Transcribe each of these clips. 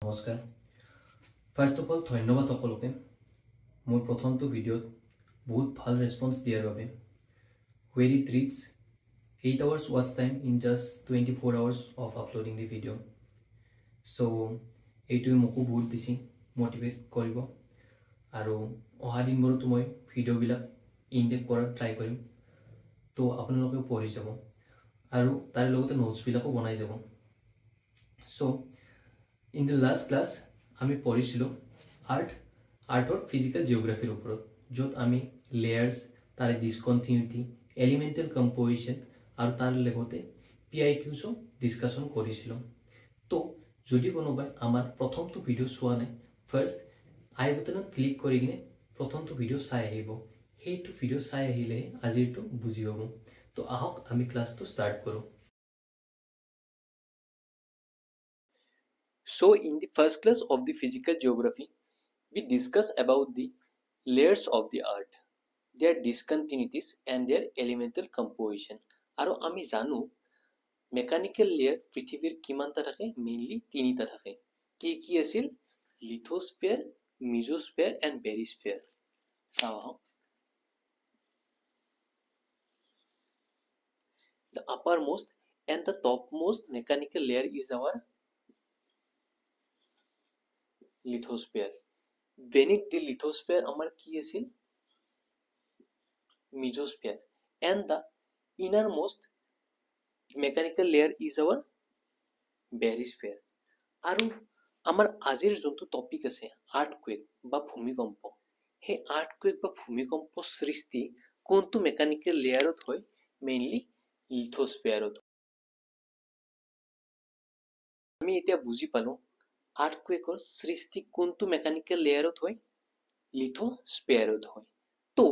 নমস্কাৰ first of all ধন্যবাদ সকলোকে মোৰ প্ৰথমটো ভিডিঅ'ত বহুত ভাল ৰেছপন্স দিয়াৰ বাবে where it reaches 8 hours watch time in just 24 hours of uploading the video so এইটোৱে মোকো বহুত বেছি মোটিভেট কৰিব আৰু অহা দিনবোৰত মই ভিডিঅ'বিলাক ইনডেপ কৰাৰ ট্ৰাই কৰিম তো আপোনালোকে পঢ়ি যাব আৰু তাৰ লগতে নোটছবিলাকো বনাই যাব so in the last class আমি পঢ়িছিলো আৰ্টৰ ফিজিক্যাল জিওগ্ৰাফিৰ ওপৰত য'ত আমি লেয়াৰ্স তাৰ ডিসকন্টিনিউটি এলিমেন্টাল কম্পোজিশন আৰু তাৰ লগতে PIQs ডিসকাশন কৰিছিলো তো যদি কোনোবাই আমাৰ প্ৰথমটো ভিডিও চোৱা নাই ফাৰ্স্ট আই বাটনত ক্লিক কৰি কিনে প্ৰথমটো ভিডিও চাই আহিব হেইটো ভিডিও চাই আহিলে আজিৰটো বুজি পাব তো আহক আমি ক্লাসটো স্টাৰ্ট কৰো So in the first class of the physical geography, we discuss about the layers of the art, their discontinuities and their elemental composition. Aro ami janu mechanical layer prithibir kimanta thake mainly tinita thake. Ki asil lithosphere, mesosphere and barysphere. Sao the uppermost and the topmost mechanical layer is our lithosphere. Beneath the lithosphere amar ki asil mesosphere and the innermost mechanical layer is our barysphere আৰু আমাৰ আজিৰ যোনটো topic আছে earthquake বা ভূমিকম্প হে earthquake বা ভূমিকম্প সৃষ্টি কোনটো মেকানিক্যাল লেয়াৰত হয় মেইনলি লিথোস্ফিয়াৰত আমি এতিয়া বুজি পালো আৰ্থকুৱেকৰ সৃষ্টি কোনটো মেকানিক্যাল লেয়াৰত হয় লিথোস্ফিয়াৰত হয় তো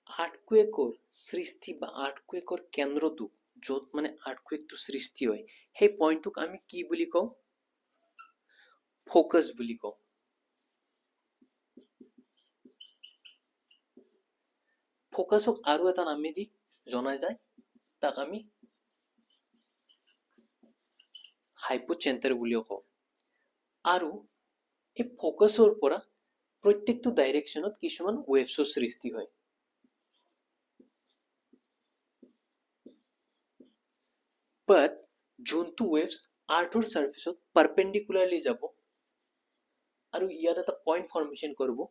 আৰ্থকুৱেকৰ সৃষ্টি বা আৰ্থকুৱেকৰ কেন্দ্ৰটো য'ত মানে আৰ্থকুৱেকটো সৃষ্টি হয় সেই পইণ্টটোক আমি কি বুলি কওঁ ফোকাস বুলি কওঁ ফোকাসক আৰু এটা নামেদি জনা যায় তাক আমি হাইপোচেন্টাৰ বুলিও কওঁ আৰু এই ফোকাসৰ পৰা প্ৰত্যেকটো ডাইৰেকশ্যনত কিছুমান ওয়েভছৰ সৃষ্টি হয় but যোনটো ওয়েভছ আৰ্থৰ সাৰফেসত পাৰপেন্ডিকুলাৰলি যাব আৰু ইয়াত এটা পইণ্ট ফৰ্মেশন কৰিব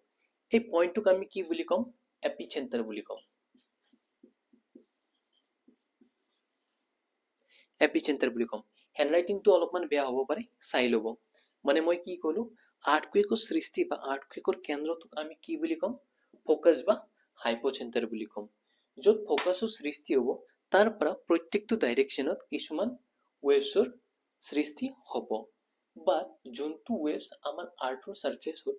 এই পইণ্টটোক আমি কি বুলি কম এপিচেন্টাৰ বুলি কম এপিচেন্টাৰ বুলি কম হ্যান্ডৰাইটিংটো অলপমান বেয়া হ'ব পাৰে চাই লব মানে মই কি কলো আৰ্থকুৱেকৰ সৃষ্টি বা আৰ্থকুৱেকৰ কেন্দ্ৰটোক আমি কি বুলি কম ফোকাস বা হাইপোচেন্টাৰ বুলি কম য'ত ফোকাসৰ সৃষ্টি হ'ব তাৰ পৰা প্ৰত্যেকটো ডাইৰেকশ্যনত কিছুমান ওয়েভছৰ সৃষ্টি হ'ব বা যোনটো ওয়েভছ আমাৰ আৰ্থৰ সাৰফেসত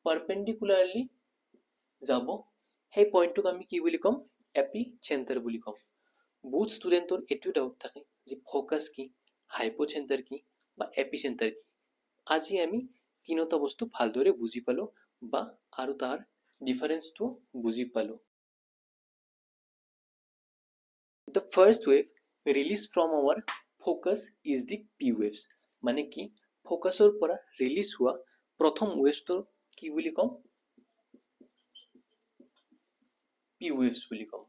পাৰপেন্ডিকুলাৰলি যাব সেই পইণ্টটোক আমি কি বুলি কম এপিচেন্টাৰ বুলি কম বহুত স্টুডেন্টৰ এটো ডাউট থাকে যে ফোকাস কি হাইপোচেন্টাৰ কি বা এপিচেন্টাৰ কি আজি আমি তিনটা বস্তু ভালদৰে বুজি পালো বা আৰু তাৰ ডিফাৰেন্সটো বুজি পালো The first wave released from our focus is the P waves মানে কি ফোকাসৰ পৰা ৰিলিজ হোৱা প্ৰথম ওয়েভছটো কি বুলি কম P waves বুলি কম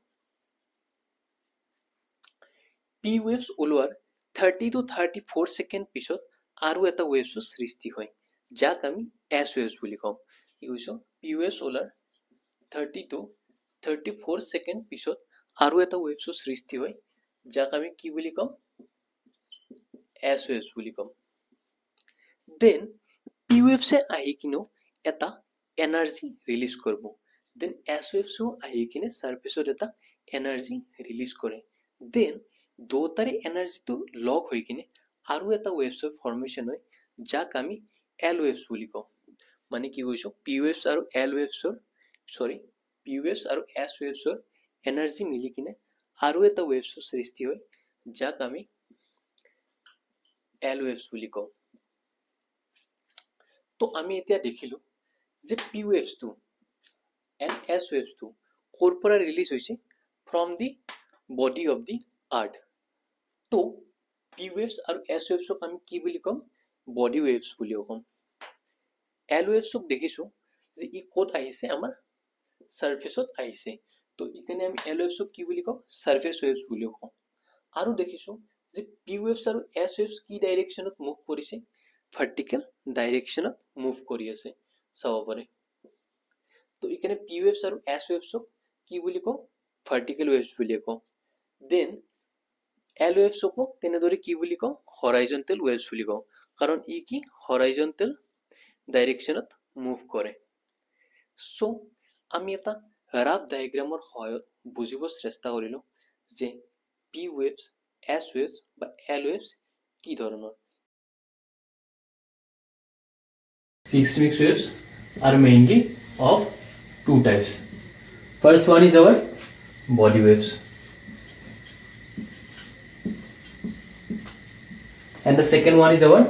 P waves ওলোৱাৰ 30 to 34 সেকেন্ড পিছত আৰু এটা ওয়েভছৰ সৃষ্টি হয় যাক আমি S waves বুলি কম কি কৈছো P waves ওলাৰ 30 to 34 সেকেন্ড পিছত আৰু এটা ওয়েভছৰ সৃষ্টি হয় যাক আমি কি বুলি কম S waves বুলি কম then P waves আহি কিনো এটা এনার্জি রিলিজ করব then S waves আহি কিনে সারফেসত এটা এনার্জি রিলিজ করে then দুটাৰে এনাৰ্জিটো লগ হৈ কিনে আৰু এটা ওয়েভছৰ ফৰ্মেশন হয় যাক আমি L waves বুলি কওঁ মানে কি কৈছো P waves আৰু L wavesৰ P waves আৰু S wavesৰ এনাৰ্জি মিলি কিনে আৰু এটা ওয়েভছৰ সৃষ্টি হয় যাক আমি L waves বুলি কওঁ তো আমি এতিয়া দেখিলো যে P waves টো and S waves টো ক'ৰ পৰা ৰিলিজ হৈছে from the body of the earth তো P waves আৰু S waves ক আমি কি বুলি কম body waves বুলিও কম এল ৱেভছক দেখিছোঁ যে ই ক'ত আহিছে, আমাৰ ছাৰ্ফেচত আহিছে। তো এইকাৰণে আমি এল ৱেভছক কি বুলি কওঁ, ছাৰ্ফেচ ৱেভছ বুলিও কওঁ। আৰু দেখিছোঁ যে পি ৱেভছ আৰু এছ ৱেভছ কি ডাইৰেকশ্যনত মুভ কৰিছে, ভাৰ্টিকেল ডাইৰেকশ্যনত মুভ কৰি আছে, চাব পাৰে। তো এইকাৰণে পি ৱেভছ আৰু এছ ৱেভছক কি বুলি কওঁ, ভাৰ্টিকেল ৱেভছ বুলিয়ে কওঁ। দেন এল ৱেভছকো তেনেদৰে কি বুলি কওঁ, হৰাইজণ্টেল ৱেভছ বুলি কওঁ, কাৰণ ই কি হৰাইজণ্টেল ডাইৰেকশ্যনত মুভ কৰে। চ' আমি এটা ৰাফ ডায়েগ্ৰামৰ সহায়ত বুজিব চেষ্টা কৰিলোঁ যে পি ৱেভছ, এছ ৱেভছ বা এল ৱেভছ কি ধৰণৰ। Seismic waves are mainly of two types. First one is our body waves, and the second one is our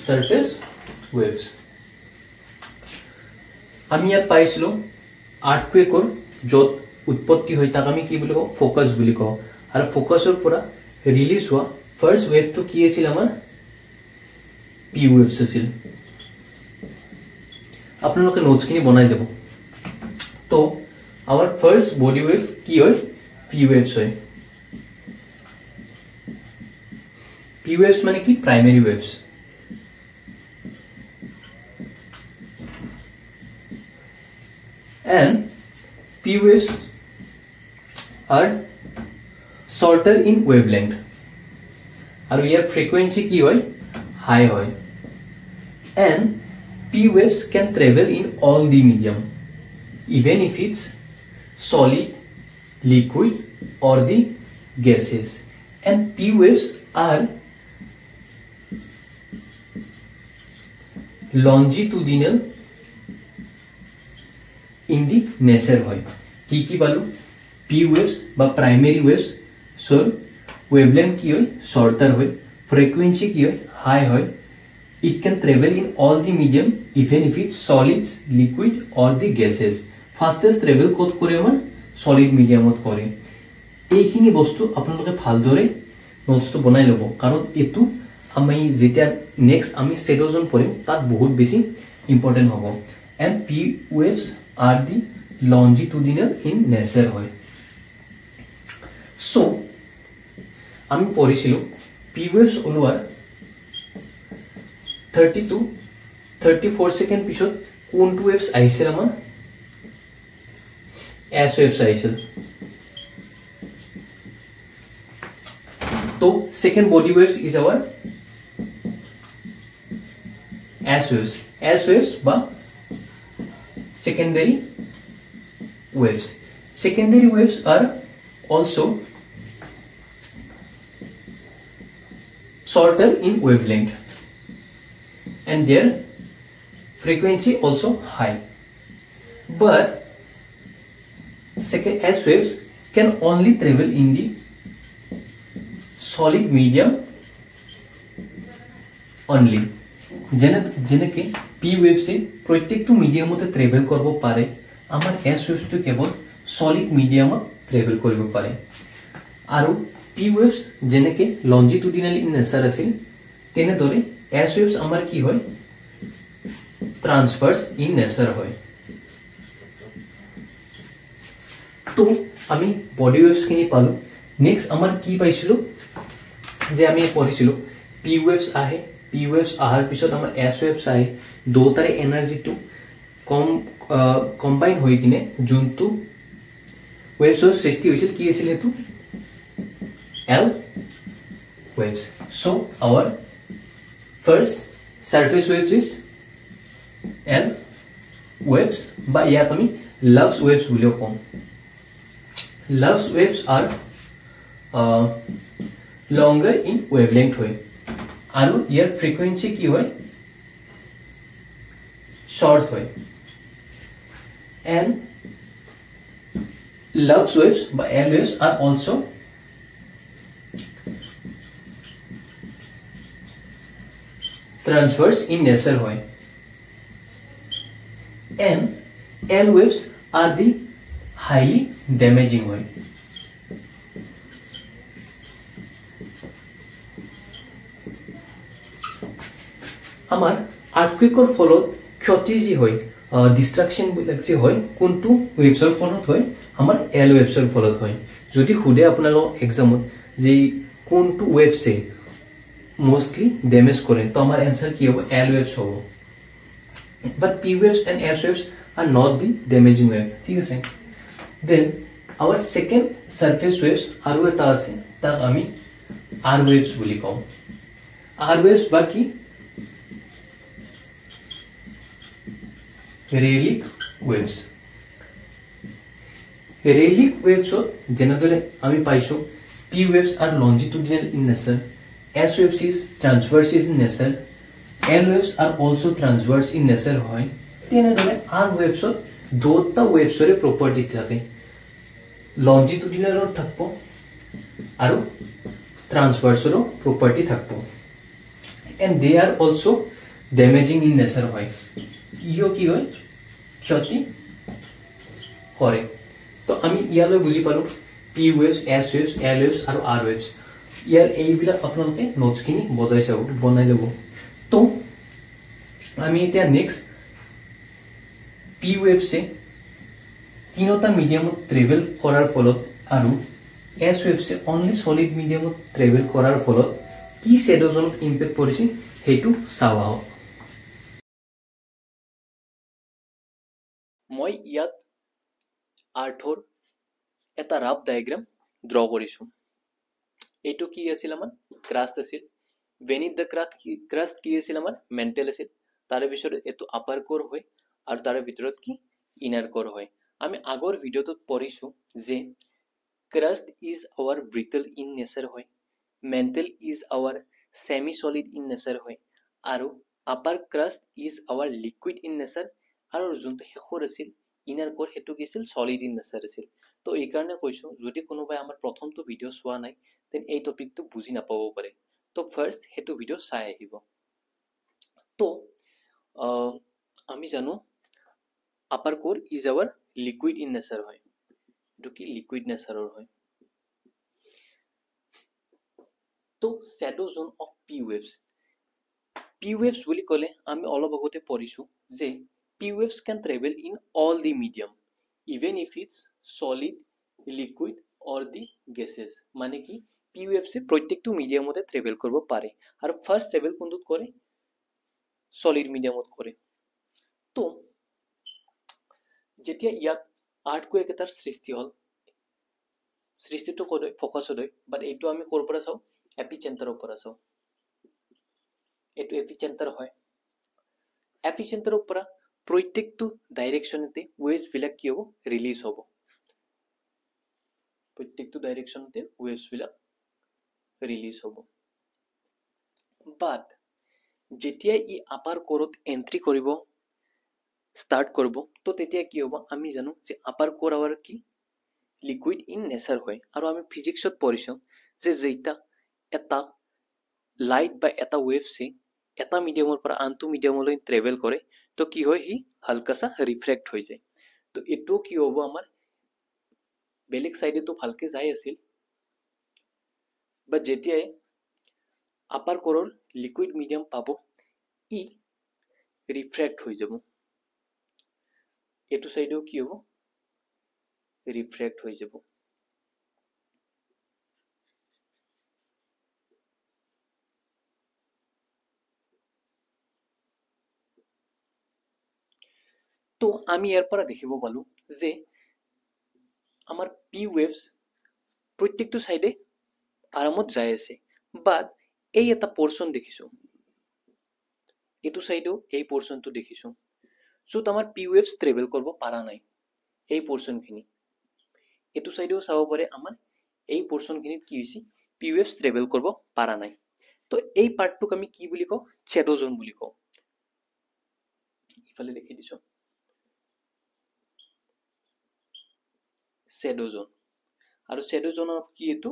surface waves. আমি ইয়াত পাইছিলোঁ আৰ্থকুৱেকৰ য'ত উৎপত্তি হয় তাক আমি কি বুলি কওঁ, ফ'কাছ বুলি কওঁ। আৰু ফ'কাছৰ পৰা ৰিলিজ হোৱা ফাৰ্ষ্ট ৱেভটো কি আছিল, আমাৰ পি ৱেভছ আছিল। আপোনালোকে নোটছখিনি বনাই যাব। তো আমাৰ ফাৰ্ষ্ট বডি ৱেভ কি হয়, পি ৱেভছ হয়। পি ৱেভছ মানে কি, primary waves. And P waves are shorter in wavelength আৰু ইয়াৰ frequency কি হয়, high হয়। And P waves can travel in all the medium even if it's solid, liquid or the gases. And P waves are longitudinal in the nature হয়। কি পালো, P waves বা primary waves সৰ ৱেভলেন্থ কি হয়, শৰ্টাৰ হয়, ফ্ৰিকুৱেন্সি কি হয়, হাই হয়। It can travel in all the medium even if it's solids, liquid or the gases. Fastest travel ক'ত কৰে, আমাৰ সলিড মিডিয়ামত কৰে। এইখিনি বস্তু আপোনালোকে ভালদৰে নোটছটো বনাই ল'ব, কাৰণ এইটো আমি যেতিয়া নেক্সট আমি শ্বেডোজন পঢ়িম তাত বহুত বেছি ইম্পৰ্টেণ্ট হ'ব। And P waves are the longitudinal in nature হয়। So আমি পঢ়িছিলো পি ৱেভছ ওলোৱাৰ 30 to 34 সেকেন্ড পিছত কোনটো ৱেভছ আহিছিল, আমাৰ এছ ৱেভছ আহিছিল। তো secondary waves is our S waves. S waves বা secondary waves. Secondary waves are also shorter in wavelength and their frequency also high. But second S waves can only travel in the solid medium only. যেনেকে P ৱেভছে প্ৰত্যেকটো মিডিয়ামতে travel কৰিব পাৰে, আমাৰ S ৱেভছটো কেৱল solid মিডিয়ামত travel কৰিব পাৰে। আৰু পি ৱেভছ যেনেকে লঞ্জিটুডিনেল ইন নেচাৰ আছিল, তেনেদৰে এছ ৱেভছ আমাৰ কি হয়, ট্ৰান্সভাৰ্স ইন নেচাৰ হয়। তো আমি বডি ৱেভছখিনি পালোঁ। নেক্সট আমাৰ কি পাইছিলোঁ, যে আমি পঢ়িছিলোঁ পি ৱেভছ আহে, পি ৱেভছ অহাৰ পিছত আমাৰ এছ ৱেভছ আহে, দুটাৰে এনাৰ্জিটো কম্বাইন হৈ কিনে যোনটো ৱেভছৰ সৃষ্টি হৈছিল কি আছিল, সেইটো L waves. So' our first surface waves is L waves, বা ইয়াক আমি লাভছ ৱেভছ বুলিও কওঁ। Love waves are longer in wavelength হয় আৰু ইয়াৰ ফ্ৰিকুৱেন্সি কি হয়, শৰ্ট হয়। এণ্ড লাভছ ৱেভছ বা L waves are also' transverse in nature হয়। And L waves are the highly damaging হয়। আমাৰ আৰ্থকুইকৰ ফলত ক্ষতি যি হয় ডিষ্ট্ৰাকশ্যন বিলাক যি হয় কোনটো ৱেভছৰ ফলত হয় আমাৰ এল ৱেভছৰ ফলত হয় যদি খুদে আপোনালোক এক্সামত যে কোনটো ৱেভছে মোস্টলি ড্যামেজ কৰে তো আমাৰ এনসাৰ কি হ'ব এল ৱেভছ হ'ব but p waves and s waves are not the damaging wave ঠিক আছে then our second surface waves আৰু এটা আছে তাক আমি r waves বুলি কওঁ r waves বা কি Rayleigh waves Rayleigh waves যেনেদৰে আমি পাইছো p waves are longitudinal in nature s waves is transverse in nature L waves are also transverse in nature হয় তেনেদৰে R waves দুটা waves property থাকে longitudinal থাকব আৰু transverse property থাকব and they are also damaging in nature হয় ইও কি হয় ক্ষতি কৰে তো আমি ইয়ালৈ বুজি পালো P waves S waves L waves আৰু R waves ইয়াৰ এইবিলাক আপোনালোকে নোটছ খিনি বজাই চাব বনাই ল'ব তো আমি এতিয়া নেক্সট পি ওয়েভছে তিনটা মিডিয়ামত ট্ৰেভেল কৰাৰ ফলত আৰু এস ওয়েভছে অনলি সলিড মিডিয়ামত ট্ৰেভেল কৰাৰ ফলত কি শ্যাডোজনত ইম্পেক্ট পৰিছে হেতু চাওয়া হ'ব মই ইয়াত আৰ্থৰ এটা ৰাফ ডায়াগ্ৰাম ড্ৰ কৰিছো এইটো কি আছিল আমাৰ ক্ৰাষ্ট আছিল beneath the crust কি আছিল আমাৰ মেন্টেল আছিল তাৰে পিছত এটো আপাৰ কোৰ হয় আৰু তাৰে ভিতৰত কি ইনাৰ কোৰ হয় আমি আগৰ ভিডিওটোত পঢ়িছো যে crust is our brittle in nature হয় mantle is our semi solid in nature হয় আৰু upper crust is our liquid in nature আৰু যোনটো হেখৰ আছিল ইনাৰ কোৰ হেতু কি আছিল solid in nature আছিল তো এই কাৰণে কৈছো যদি কোনোবাই আমাৰ প্ৰথমটো ভিডিও চোৱা নাই দেন এই টপিকটো বুজি নাপাব পাৰে তো ফার্স্ট হেতু ভিডিও চাই আহিব তো আমি জানো upper core is our liquid in nature হয় এটো কি লিকুইড নেচাৰৰ হয় তো shadow zone of P waves বুলি কলে আমি অলপ আগতে পঢ়িছো যে P waves can travel in all the medium even if it's solid liquid or the gases মানে কি পি ওয়েভছে প্ৰত্যেকটো মিডিয়ামতে ট্ৰেভেল কৰিব পাৰে আৰু ফাৰ্স্ট ট্ৰেভেল কোনটোত কৰে সলিড মিডিয়ামত কৰে তো যেতিয়া ইয়াত আৰ্থকুৱেক এটাৰ সৃষ্টি হল সৃষ্টিটো কৰে ফোকাস হয় বাট এইটো আমি কৰ পৰা চাও এপিচেন্টাৰৰ পৰা চাও এইটো এপিচেন্টাৰ হয় এপিচেন্টাৰৰ পৰা প্ৰত্যেকটো ডাইৰেকশনতে ওয়েভস বিলাক কি হ'ব ৰিলিজ হ'ব প্ৰত্যেকটো ডাইৰেকশনতে ওয়েভস বিলাক ৰিলিজ হ'ব বাট যেতিয়া ই আপাৰ কোৰত এন্ট্ৰি কৰিব স্টার্ট করব তো তেতিয়া কি হ'ব আমি জানো যে আপার কোর আওয়ার কি লিকুইড ইন নেচার হয় আৰু আমি ফিজিক্সত পঢ়িছো যে যেটা এটা লাইট বা এটা ওয়েভছে এটা মিডিয়ামৰ পৰা আনটো মিডিয়ামলৈ ট্ৰেভেল কৰে তো কি হয় হি হালকাসা ৰিফ্লেক্ট হৈ যায় তো এটো কি হ'ব আমাৰ বেলেগ সাইডে তো ভালকে যাই আছিল বা যেতিয়াই আপাৰ কোৰৰ লিকুইড মিডিয়াম পাব ই রিফ্লেক্ট হৈ যাব এটো সাইডেও কি হ'ব রিফ্লেক্ট হৈ যাব তো আমি ইয়াৰ পৰা দেখিব পালো যে আমাৰ পি ওয়েভস প্ৰত্যেকটো সাইডে আৰামত যায় আছে বাট এই এটা পোৰশন দেখিছো এটো সাইডেও এই পোৰশনটো দেখিছো সো আমাৰ পি ওয়েভস ট্ৰেভেল কৰিব পাৰা নাই এই পোৰশনখিনি এটো সাইডেও চাব পাৰে আমাৰ এই পোৰশনখিনিত কি হৈছে পি ওয়েভস ট্ৰেভেল কৰিব পাৰা নাই তো এই পার্টটোক আমি কি বুলি কওঁ শ্যাডো জোন বুলি কওঁ ইফালে লিখি দিছো শ্যাডো জোন আৰু শ্যাডো জোনৰ কি এটো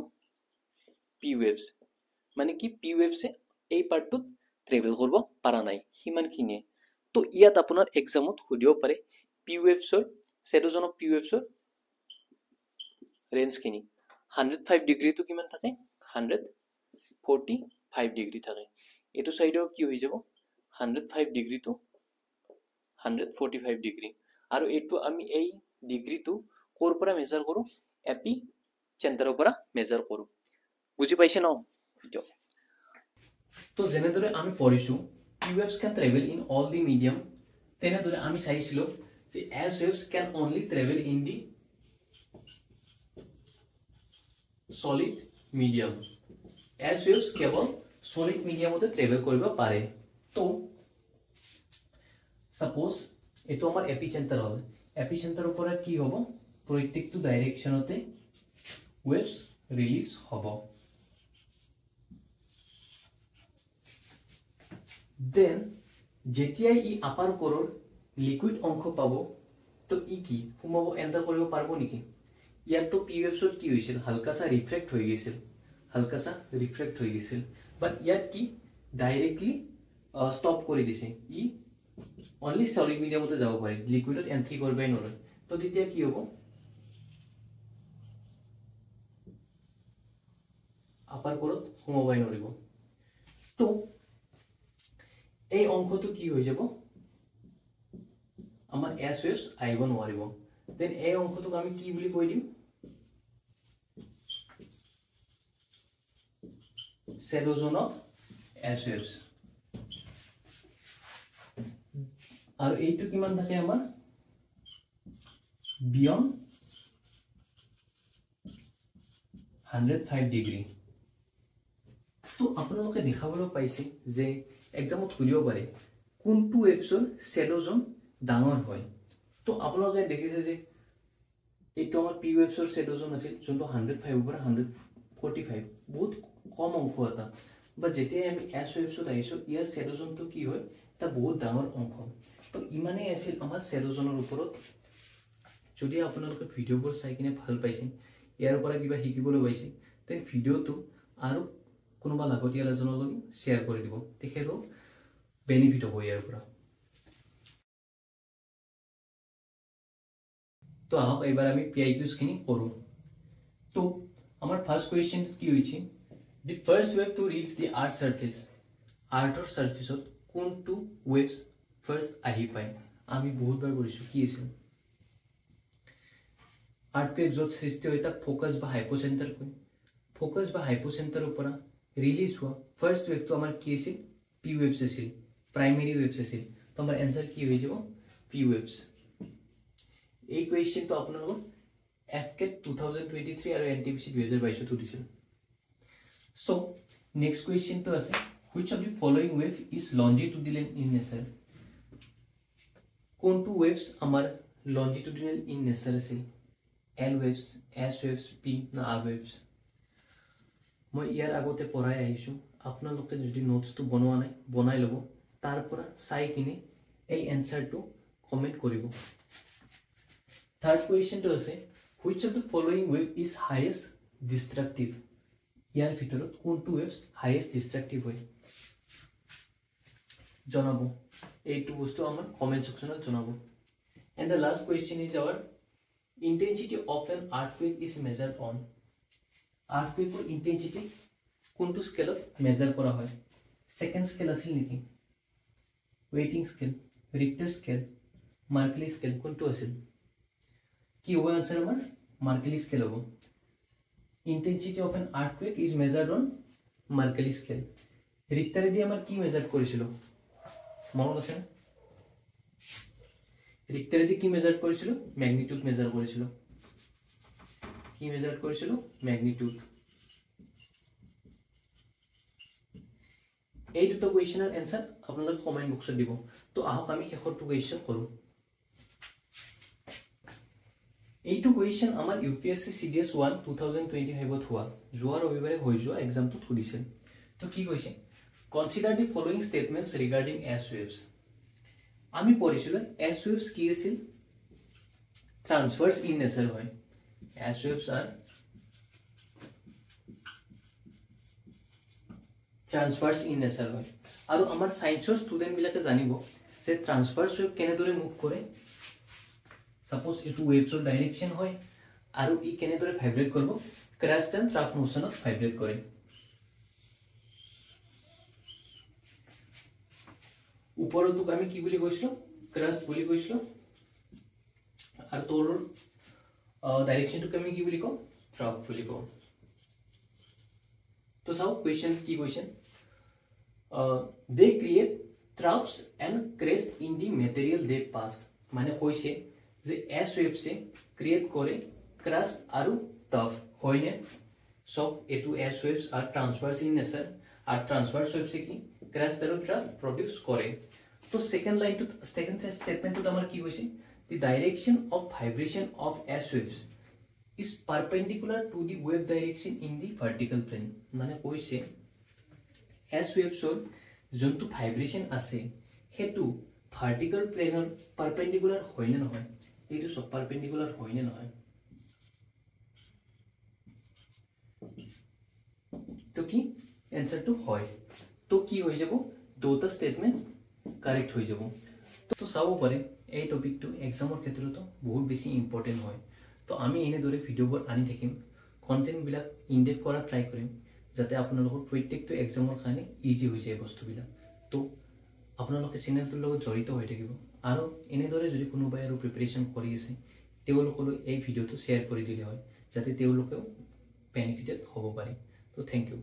পি ওয়েভস মানে কি পি ওয়েভসে এই পাৰ্টটোত ট্ৰেভেল কৰিব পাৰা নাই হিমানখিনিয়ে তো ইয়াত আপোনাৰ এক্সামত সুধিব পাৰে পি ওয়েভছৰ শ্যাডো জোন অফ পি ওয়েভছৰ ৰেঞ্জ খিনি 105 ডিগ্ৰী তো কিমান থাকে 145 ডিগ্ৰী থাকে এটো সাইডেও কি হৈ যাব 105 ডিগ্ৰী টু 145 ডিগ্ৰী আৰু এইটো আমি এই ডিগ্ৰীটো ক'ৰ পৰা মেজাৰ কৰোঁ এপি চেণ্টাৰৰ পৰা মেজাৰ কৰোঁ বুজি পাইছে ন তো যেনেদৰে আমি পঢ়িছো p waves can travel in all the medium তেনেদৰে আমি চাইছিলো যে s waves can only travel in the solid medium s waves কেৱল solid mediumতে travel কৰিব পাৰে তো suppose এটো আমাৰ এপিচেন্টাৰ হ'ল এপিচেন্টাৰৰ পৰা কি হ'ব প্ৰত্যেকটো ডাইৰেকচনতে waves ৰিলিজ হ'ব then যেতিয়া ই আপাৰ কোৰৰ লিকুইড অংশ পাব তো ই কি সোমাব এন্টাৰ কৰিব পাৰিব নেকি ইয়াত তো p waves কি হৈছিল হালকাসা ৰিফ্লেক্ট হৈ গৈছিল বাট ইয়াত কি ডাইৰেক্টলি ষ্টপ কৰি দিছে ই only solid medium মতে যাব পাৰে লিকুইডত এন্ট্ৰি কৰিবই নৰে তো তেতিয়া কি হ'ব আপাৰ কোৰত সোমাবই নৰিব তো এই অংশটো কি হৈ যাব আমাৰ s waves আহিব নোৱাৰিব দেন এই অংশটোক আমি কি বুলি কৈ দিম shadow zone of s waves আৰু এইটো কিমান থাকে আমাৰ beyond 105 ডিগ্ৰী তো আপোনালোকে দেখাবলৈ পাইছে যে এক্সামত সুধিব পাৰে কোনটো ওয়েভছৰ শ্যাডো জোন ডাঙৰ হয় তো আপোনালোকে দেখিছে যে এইটো আমাৰ p ওয়েভছৰ শ্যাডো জোন আছিল যোনটো 105 পৰা 145 বহুত কম অংশ এটা বা যেতিয়া আমি s ওয়েভছত আহিছো ইয়াৰ শ্যাডো জোনটো কি হয় এটা বহুত ডাঙৰ অংশ তো ইমানে আছিল আমাৰ শ্যাডো জোনৰ ওপৰত যদি আপোনালোকে ভিডিওবোৰ চাই কিনে ভাল পাইছে ইয়াৰ পৰা কিবা শিকিবলৈ পাইছে তেন ভিডিওটো আৰু কোনোবা লাগতিয়াল এজনৰ লগত শেয়াৰ কৰি দিব তেখেতক বেনিফিট হ'ব ইয়াৰ পৰা তো আহক এবাৰ আমি PIQs খিনি কৰো তো আমাৰ ফাৰ্স্ট কোৱেশ্চন কি হৈছে দি ফাৰ্স্ট ওয়েভ টু ৰিচ দি আৰ্থ সাৰফেস আৰ্থৰ সাৰফেসত কোনটো ওয়েভস ফাৰ্স্ট আহি পায় আমি বহুতবাৰ কৰিছো কি আছিল আৰ্থকুৱেক য'ত সৃষ্টি হয় তাক ফোকাস বা হাইপোচেন্টাৰ কয় ফোকাস বা হাইপোচেন্টাৰৰ পৰা ৰিলিজ হোৱা ফাৰ্স্ট ওয়েভটো আমাৰ কি আছিল p waves আছিল প্ৰাইমেৰী ওয়েভস আছিল তো আমাৰ आंसर কি হৈ যাব p waves এই কোৱেশ্চনটো আপোনালোকৰ FCAT 2023 আৰু NTPC 2022 ত দিছিল সো নেক্সট কোৱেশ্চনটো আছে which of the following wave is longitudinal in nature কোনটো ওয়েভস আমাৰ longitudinal in nature আছিল L waves S waves P না R waves মই ইয়াৰ আগতে পঢ়াই আহিছো আপোনালোকে যদি নোটছটো বনোৱা নাই বনাই লব তাৰ পৰা চাই কিনে এই এনসাৰটো কমেন্ট কৰিব থাৰ্ড কোৱেশ্চনটো আছে which of the following wave is highest destructive ইয়াৰ ভিতৰত কোনটো ওয়েভস হাইয়েস্ট ডিস্ট্ৰাকটিভ হয় জনাবো এইটো বস্তু আমাৰ comment সেকশনত জনাবো and the last question is our intensity of an earthquake is measured on earthquake or intensity কোনটো স্কেলত মেজার করা হয় সেকেন্ড স্কেল আছিল নেকি ওয়েটিং scale Richter scale Mercalli scale কোনটো আছিল কি হ'ব आंसर আমাৰ মার্কেলি স্কেল হ'ব intensity of an earthquake is measured on Mercalli scale রিক্টারে দি আমাৰ কি মেজাৰ কৰিছিল মনত আছে ৰিক্টাৰে দি কি মেজাৰ কৰিছিল ম্যাগনিটিউড মেজাৰ কৰিছিল কি মেজাৰ কৰিছিল ম্যাগনিটিউড এই দুটো কোৱেশ্চনৰ आंसर আপোনালোকে কমেন্ট বক্সত দিব তো আহক আমি শেষৰটো কোৱেশ্চন কৰো এইটো কোৱেশ্চন আমাৰ UPSC CDS 1 2025 ত হোৱা যোৱা ৰবিবাৰে হৈ যোৱা এক্সামটো সুধিছিল তো কি কৈছে consider the following statements regarding S waves আমি পঢ়িছিল S waves কি আছিল ট্ৰান্সভাৰ্স ইন নেচাৰ হয় S waves are transverse in nature হয় আৰু আমাৰ সায়েন্সৰ ষ্টুডেন্ট বিলাকে জানিব যে ট্ৰান্সভাৰ্স ওয়েভ কেনেদৰে মুভ কৰে সাপোজ এটো ওয়েভছৰ ডাইৰেকশন হয় আৰু ই কেনেদৰে ভাইব্ৰেট কৰিব ক্ৰাষ্ট এণ্ড ট্ৰাফ মোশনত ভাইব্ৰেট কৰে ওপৰটোক আমি কি বুলি কৈছিলো ক্ৰাষ্ট বুলি কৈছিলো আৰু তলৰ ডাইৰেকশনটোক আমি কি বুলি কওঁ ট্ৰাফ বুলি কওঁ তো চাও কোৱেশ্চন কি question they create troughs and crest in the material they pass মানে কৈছে যে এছ ওয়েভছে ক্ৰিয়েট কৰে ক্ৰাষ্ট আৰু টাফ হয়নে সব এটো S waves are transverse in nature are transverse ওয়েভছে কি ক্ৰাষ্ট আৰু টাফ প্ৰডিউস কৰে তো সেকেন্ড লাইনটো সেকেন্ড স্টেটমেন্টটো আমাৰ কি হৈছে the direction of vibration of S waves is perpendicular to the wave direction in the vertical plane মানে কৈছে S waves or যোনটো ভাইব্রেশন আছে হেতু ভার্টিক্যাল প্লেনৰ পারপেন্ডিকুলার হয় না নহয় এইটো সব পারপেন্ডিকুলার হয় না নহয় তো কি आंसरটো হয় তো কি হৈ যাব দুটা স্টেটমেন্ট কারেক্ট হৈ যাব তো চাও পারে এই টপিকটো এক্সামৰ ক্ষেত্ৰতো বহুত বেছি ইম্পৰ্টেন্ট হয় তো আমি এনে দৰে ভিডিওবোৰ আনি থাকিম কন্টেন্ট বিলাক ইনডেপ কৰা ট্ৰাই কৰিম যাতে আপোনালোকৰ প্ৰত্যেকটো এক্সামৰ কাৰণে ইজি হৈ যায় বস্তুবিলাক তো আপোনালোকে চেনেলটোৰ লগত জড়িত হৈ থাকিব আৰু এনে দৰে যদি কোনোবাই আৰু প্ৰিপাৰেচন কৰি আছে তেওঁলোকলৈ এই ভিডিওটো শ্বেয়াৰ কৰি দিলে হয় যাতে তেওঁলোকেও বেনিফিটেড হ'ব পাৰে তো থ্যাংক ইউ